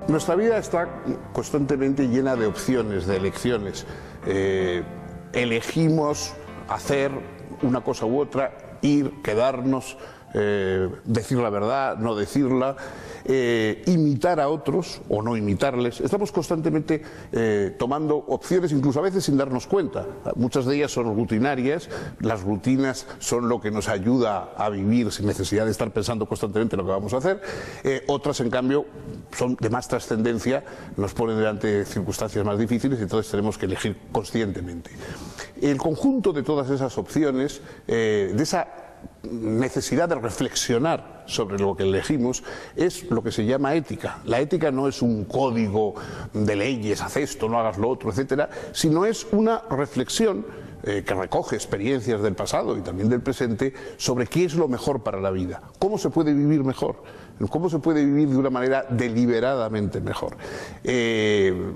Nuestra vida está constantemente llena de opciones, de elecciones. Elegimos hacer una cosa u otra, ir, quedarnos, decir la verdad, no decirla, imitar a otros o no imitarles. Estamos constantemente tomando opciones, incluso a veces sin darnos cuenta. Muchas de ellas son rutinarias, las rutinas son lo que nos ayuda a vivir sin necesidad de estar pensando constantemente en lo que vamos a hacer. Otras, en cambio, son de más trascendencia, nos ponen delante circunstancias más difíciles y entonces tenemos que elegir conscientemente. El conjunto de todas esas opciones, de esa necesidad de reflexionar sobre lo que elegimos, es lo que se llama ética. La ética no es un código de leyes, haz esto, no hagas lo otro, etcétera, sino es una reflexión que recoge experiencias del pasado y también del presente sobre qué es lo mejor para la vida, cómo se puede vivir mejor, cómo se puede vivir de una manera deliberadamente mejor.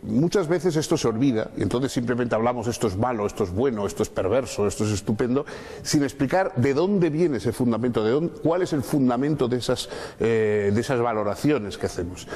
Muchas veces esto se olvida y entonces simplemente hablamos esto es malo, esto es bueno, esto es perverso, esto es estupendo, sin explicar de dónde viene ese fundamento, cuál es el fundamento de esas valoraciones que hacemos.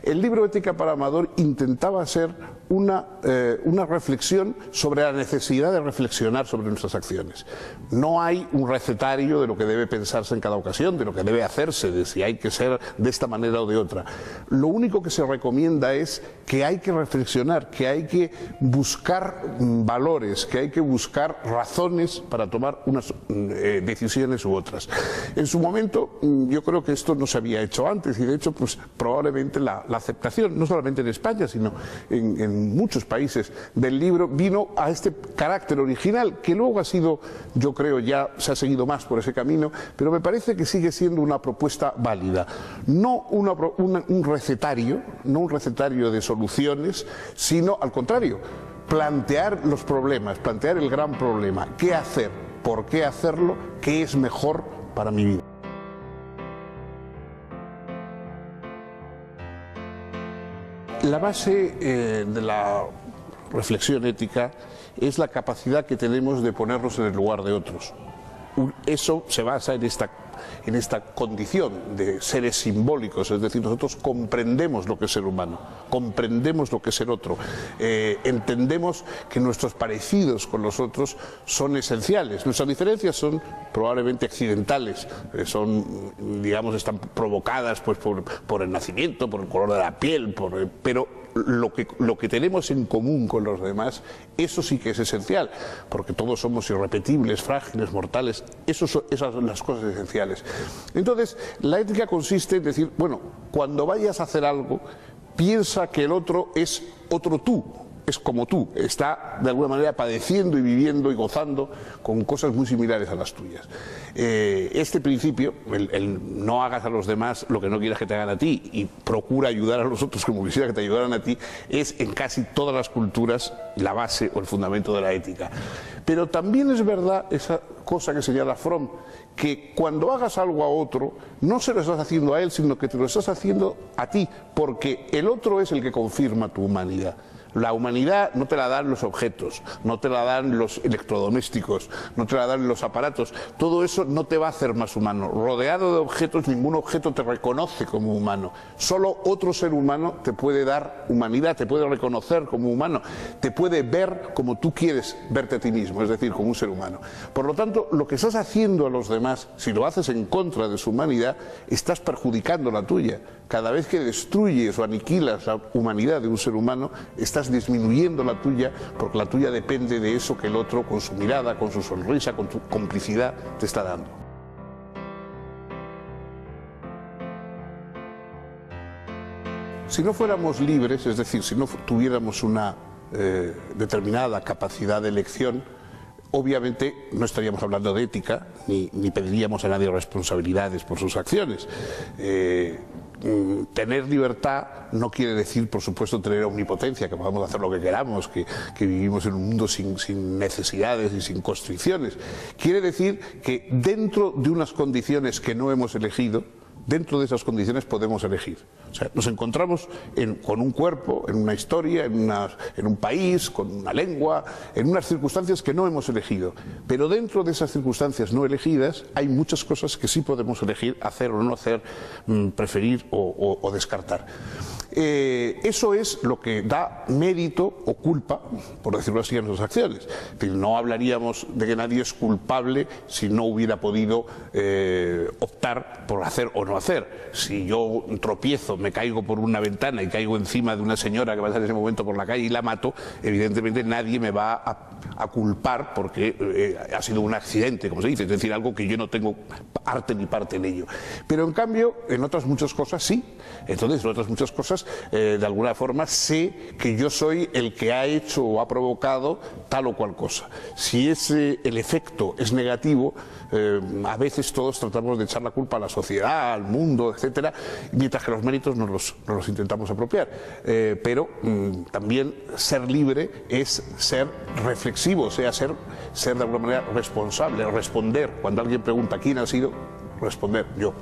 El libro Ética para Amador intentaba ser una reflexión sobre la necesidad de reflexionar sobre nuestras acciones. No hay un recetario de lo que debe pensarse en cada ocasión, de lo que debe hacerse, de si hay que ser de esta manera o de otra. Lo único que se recomienda es que hay que reflexionar, que hay que buscar valores, que hay que buscar razones para tomar unas decisiones u otras. En su momento yo creo que esto no se había hecho antes y de hecho pues probablemente la aceptación, no solamente en España sino en muchos países del libro, vino a este carácter original que luego ha sido, yo creo ya se ha seguido más por ese camino, pero me parece que sigue siendo una propuesta válida. No un recetario, no un recetario de soluciones, sino al contrario, plantear los problemas, plantear el gran problema, qué hacer, por qué hacerlo, qué es mejor para mi vida. La base de la reflexión ética es la capacidad que tenemos de ponernos en el lugar de otros. Eso se basa en esta condición de seres simbólicos, es decir, nosotros comprendemos lo que es ser humano, comprendemos lo que es ser otro, entendemos que nuestros parecidos con los otros son esenciales, nuestras diferencias son probablemente accidentales, digamos, están provocadas pues, por el nacimiento, por el color de la piel, pero lo que tenemos en común con los demás, eso sí que es esencial, porque todos somos irrepetibles, frágiles, mortales, esas son las cosas esenciales. Entonces, la ética consiste en decir, bueno, cuando vayas a hacer algo, piensa que el otro es otro tú, es como tú, está de alguna manera padeciendo y viviendo y gozando con cosas muy similares a las tuyas. Este principio, el no hagas a los demás lo que no quieras que te hagan a ti y procura ayudar a los otros como quisiera que te ayudaran a ti, es en casi todas las culturas la base o el fundamento de la ética. Pero también es verdad esa cosa que señala Fromm, que cuando hagas algo a otro, no se lo estás haciendo a él, sino que te lo estás haciendo a ti, porque el otro es el que confirma tu humanidad. La humanidad no te la dan los objetos, no te la dan los electrodomésticos, no te la dan los aparatos, todo eso no te va a hacer más humano. Rodeado de objetos, ningún objeto te reconoce como humano. Solo otro ser humano te puede dar humanidad, te puede reconocer como humano, te puede ver como tú quieres verte a ti mismo, es decir, como un ser humano. Por lo tanto, lo que estás haciendo a los demás, si lo haces en contra de su humanidad, estás perjudicando la tuya. Cada vez que destruyes o aniquilas la humanidad de un ser humano, estás disminuyendo la tuya, porque la tuya depende de eso que el otro, con su mirada, con su sonrisa, con su complicidad, te está dando. Si no fuéramos libres, es decir, si no tuviéramos una determinada capacidad de elección, obviamente no estaríamos hablando de ética, ni pediríamos a nadie responsabilidades por sus acciones. Tener libertad no quiere decir, por supuesto, tener omnipotencia, que podamos hacer lo que queramos, que vivimos en un mundo sin necesidades y sin constricciones. Quiere decir que dentro de unas condiciones que no hemos elegido, dentro de esas condiciones podemos elegir. O sea, nos encontramos con un cuerpo, en una historia, en un país, con una lengua, en unas circunstancias que no hemos elegido. Pero dentro de esas circunstancias no elegidas hay muchas cosas que sí podemos elegir, hacer o no hacer, preferir o descartar. Eso es lo que da mérito o culpa, por decirlo así, a nuestras acciones. Es decir, no hablaríamos de que nadie es culpable si no hubiera podido optar por hacer o no hacer. Si yo tropiezo, me caigo por una ventana y caigo encima de una señora que pasa en ese momento por la calle y la mato, evidentemente nadie me va a culpar porque ha sido un accidente, como se dice, es decir, algo que yo no tengo arte ni parte en ello. Pero en cambio, en otras muchas cosas sí. Entonces, en otras muchas cosas, de alguna forma, sé que yo soy el que ha hecho o ha provocado tal o cual cosa. Si el efecto es negativo, a veces todos tratamos de echar la culpa a la sociedad, al mundo, etcétera, mientras que los méritos nos los intentamos apropiar. Pero también ser libre es ser reflexivo, o sea, ser de alguna manera responsable, responder. Cuando alguien pregunta quién ha sido, responder yo.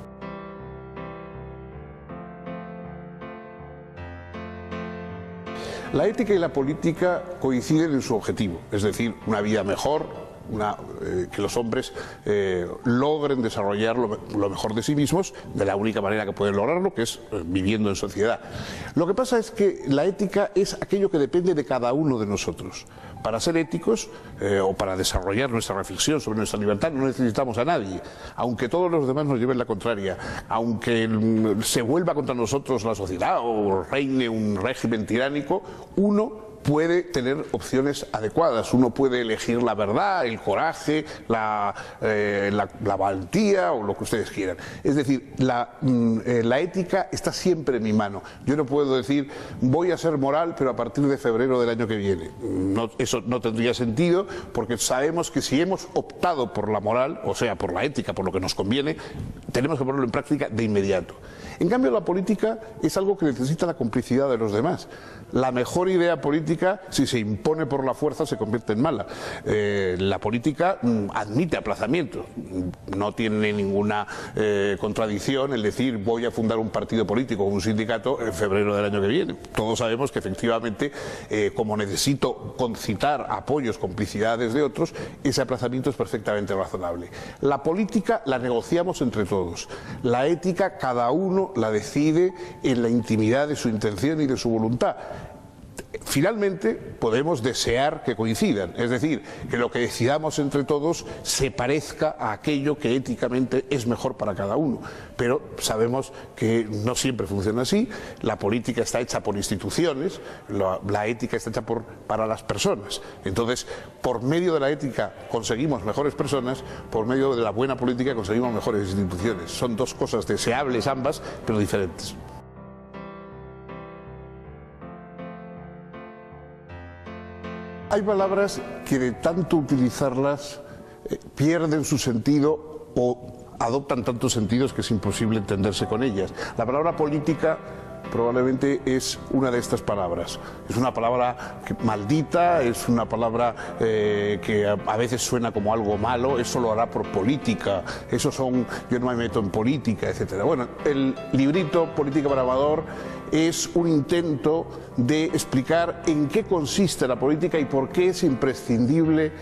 La ética y la política coinciden en su objetivo, es decir, una vida mejor, que los hombres logren desarrollar lo mejor de sí mismos de la única manera que pueden lograrlo, que es viviendo en sociedad. Lo que pasa es que la ética es aquello que depende de cada uno de nosotros. Para ser éticos o para desarrollar nuestra reflexión sobre nuestra libertad no necesitamos a nadie, aunque todos los demás nos lleven la contraria, aunque se vuelva contra nosotros la sociedad o reine un régimen tiránico, uno puede tener opciones adecuadas, uno puede elegir la verdad, el coraje, la valentía o lo que ustedes quieran. Es decir, la ética está siempre en mi mano. Yo no puedo decir voy a ser moral pero a partir de febrero del año que viene. No, eso no tendría sentido porque sabemos que si hemos optado por la moral, o sea, por la ética, por lo que nos conviene, tenemos que ponerlo en práctica de inmediato. En cambio, la política es algo que necesita la complicidad de los demás. La mejor idea política, si se impone por la fuerza, se convierte en mala. La política admite aplazamiento. No tiene ninguna contradicción el decir voy a fundar un partido político o un sindicato en febrero del año que viene. Todos sabemos que efectivamente, como necesito concitar apoyos, complicidades de otros, ese aplazamiento es perfectamente razonable. La política la negociamos entre todos. La ética, cada uno la decide en la intimidad de su intención y de su voluntad. Finalmente podemos desear que coincidan, es decir, que lo que decidamos entre todos se parezca a aquello que éticamente es mejor para cada uno, pero sabemos que no siempre funciona así. La política está hecha por instituciones, la ética está hecha para las personas. Entonces, por medio de la ética conseguimos mejores personas, por medio de la buena política conseguimos mejores instituciones. Son dos cosas deseables ambas, pero diferentes. Hay palabras que de tanto utilizarlas pierden su sentido o adoptan tantos sentidos que es imposible entenderse con ellas. La palabra política probablemente es una de estas palabras. Es una palabra maldita, es una palabra que a veces suena como algo malo, eso lo hará por política, yo no me meto en política, etcétera. Bueno, el librito Política para Amador es un intento de explicar en qué consiste la política y por qué es imprescindible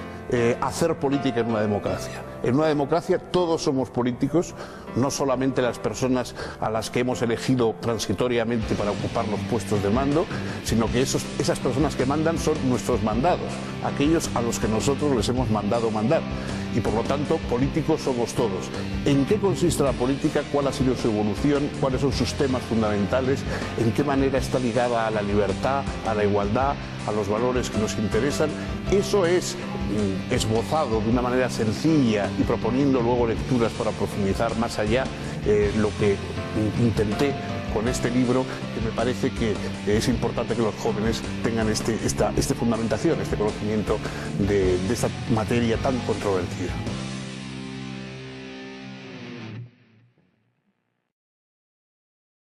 hacer política en una democracia. En una democracia todos somos políticos, no solamente las personas a las que hemos elegido transitoriamente para ocupar los puestos de mando, sino que esas personas que mandan son nuestros mandados, aquellos a los que nosotros les hemos mandado mandar. Y por lo tanto, políticos somos todos. ¿En qué consiste la política? ¿Cuál ha sido su evolución? ¿Cuáles son sus temas fundamentales? ¿En qué manera está ligada a la libertad, a la igualdad, a los valores que nos interesan? Eso es esbozado de una manera sencilla y proponiendo luego lecturas para profundizar más allá, lo que intenté con este libro, que me parece que es importante que los jóvenes tengan esta fundamentación, este conocimiento de esta materia tan controvertida.